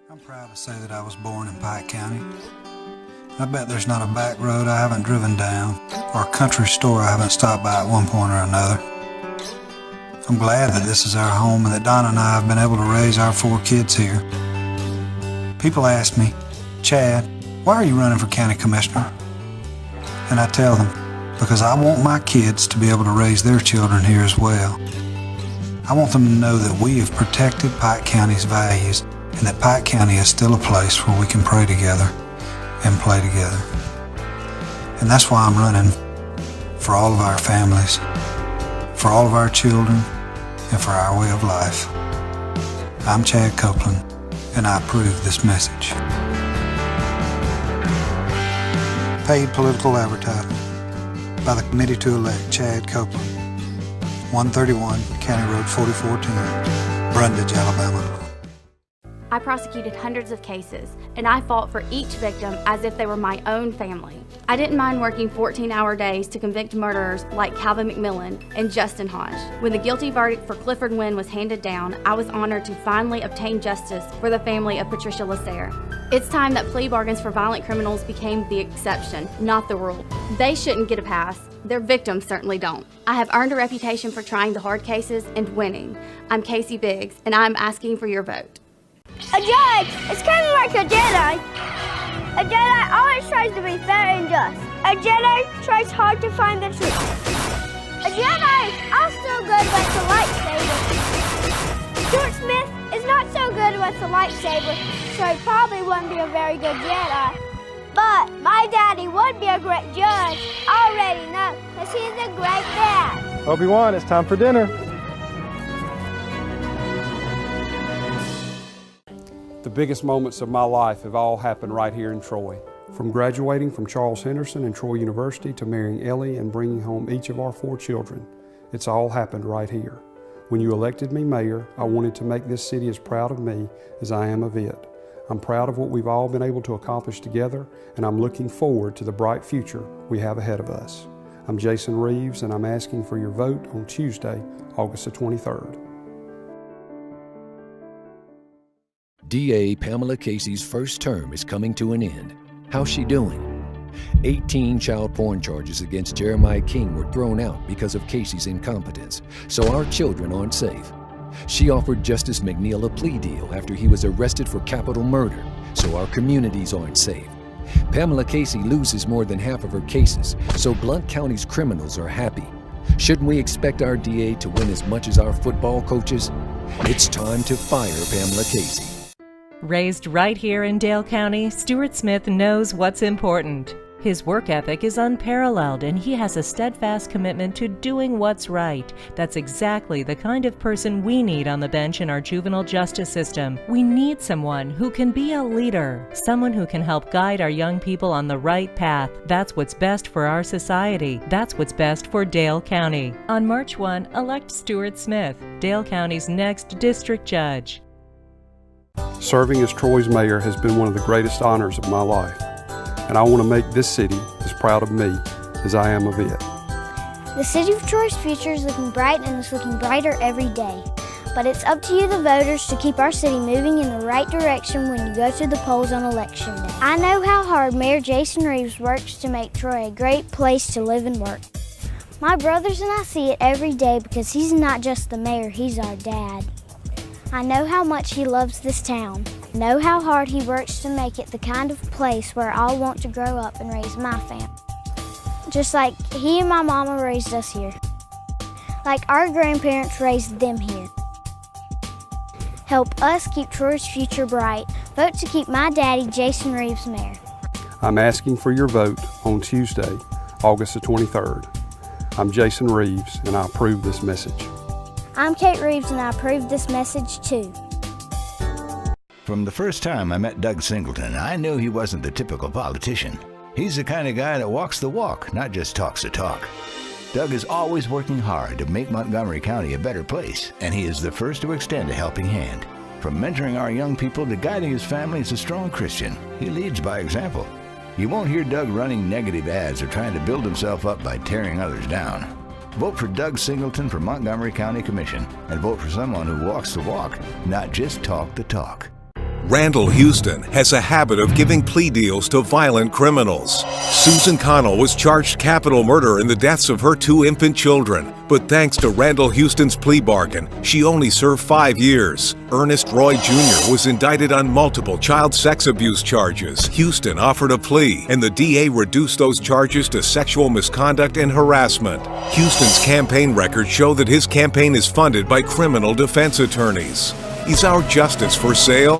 I'm proud to say that I was born in Pike County. I bet there's not a back road I haven't driven down or a country store I haven't stopped by at one point or another. I'm glad that this is our home and that Donna and I have been able to raise our 4 kids here. People ask me, Chad, why are you running for county commissioner? And I tell them, because I want my kids to be able to raise their children here as well. I want them to know that we have protected Pike County's values and that Pike County is still a place where we can pray together and play together. And that's why I'm running for all of our families, for all of our children, and for our way of life. I'm Chad Copeland, and I approve this message. Paid political advertisement by the Committee to Elect Chad Copeland, 131 County Road 4410, Brundage, Alabama. I prosecuted hundreds of cases, and I fought for each victim as if they were my own family. I didn't mind working 14-hour days to convict murderers like Calvin McMillan and Justin Hodge. When the guilty verdict for Clifford Wynn was handed down, I was honored to finally obtain justice for the family of Patricia Lasser. It's time that plea bargains for violent criminals became the exception, not the rule. They shouldn't get a pass. Their victims certainly don't. I have earned a reputation for trying the hard cases and winning. I'm Casey Biggs, and I'm asking for your vote. A judge is kind of like a Jedi. A Jedi always tries to be fair and just. A Jedi tries hard to find the truth. A Jedi is also good with the lightsaber. Stuart Smith is not so good with the lightsaber, so he probably wouldn't be a very good Jedi. But my daddy would be a great judge. I already know, because he's a great dad. Obi-Wan, it's time for dinner. The biggest moments of my life have all happened right here in Troy. From graduating from Charles Henderson and Troy University to marrying Ellie and bringing home each of our 4 children, it's all happened right here. When you elected me mayor, I wanted to make this city as proud of me as I am of it. I'm proud of what we've all been able to accomplish together, and I'm looking forward to the bright future we have ahead of us. I'm Jason Reeves, and I'm asking for your vote on Tuesday, August the 23rd. DA Pamela Casey's first term is coming to an end. How's she doing? 18 child porn charges against Jeremiah King were thrown out because of Casey's incompetence, so our children aren't safe. She offered Justice McNeil a plea deal after he was arrested for capital murder, so our communities aren't safe. Pamela Casey loses more than half of her cases, so Blount County's criminals are happy. Shouldn't we expect our DA to win as much as our football coaches? It's time to fire Pamela Casey. Raised right here in Dale County, Stuart Smith knows what's important. His work ethic is unparalleled, and he has a steadfast commitment to doing what's right. That's exactly the kind of person we need on the bench in our juvenile justice system. We need someone who can be a leader, someone who can help guide our young people on the right path. That's what's best for our society. That's what's best for Dale County. On March 1, elect Stuart Smith, Dale County's next district judge. Serving as Troy's mayor has been one of the greatest honors of my life, and I want to make this city as proud of me as I am of it. The city of Troy's future is looking bright, and it's looking brighter every day. But it's up to you, the voters, to keep our city moving in the right direction when you go to the polls on Election Day. I know how hard Mayor Jason Reeves works to make Troy a great place to live and work. My brothers and I see it every day because he's not just the mayor, he's our dad. I know how much he loves this town. I know how hard he works to make it the kind of place where I'll want to grow up and raise my family. Just like he and my mama raised us here. Like our grandparents raised them here. Help us keep Troy's future bright. Vote to keep my daddy, Jason Reeves, mayor. I'm asking for your vote on Tuesday, August the 23rd. I'm Jason Reeves, and I approve this message. I'm Kate Reeves, and I approve this message too. From the first time I met Doug Singleton, I knew he wasn't the typical politician. He's the kind of guy that walks the walk, not just talks the talk. Doug is always working hard to make Montgomery County a better place, and he is the first to extend a helping hand. From mentoring our young people to guiding his family as a strong Christian, he leads by example. You won't hear Doug running negative ads or trying to build himself up by tearing others down. Vote for Doug Singleton for Montgomery County Commission, and vote for someone who walks the walk, not just talk the talk. Randall Houston has a habit of giving plea deals to violent criminals. Susan Connell was charged capital murder in the deaths of her 2 infant children, but thanks to Randall Houston's plea bargain, she only served 5 years. Ernest Roy Jr. was indicted on multiple child sex abuse charges. Houston offered a plea, and the DA reduced those charges to sexual misconduct and harassment. Houston's campaign records show that his campaign is funded by criminal defense attorneys. Is our justice for sale?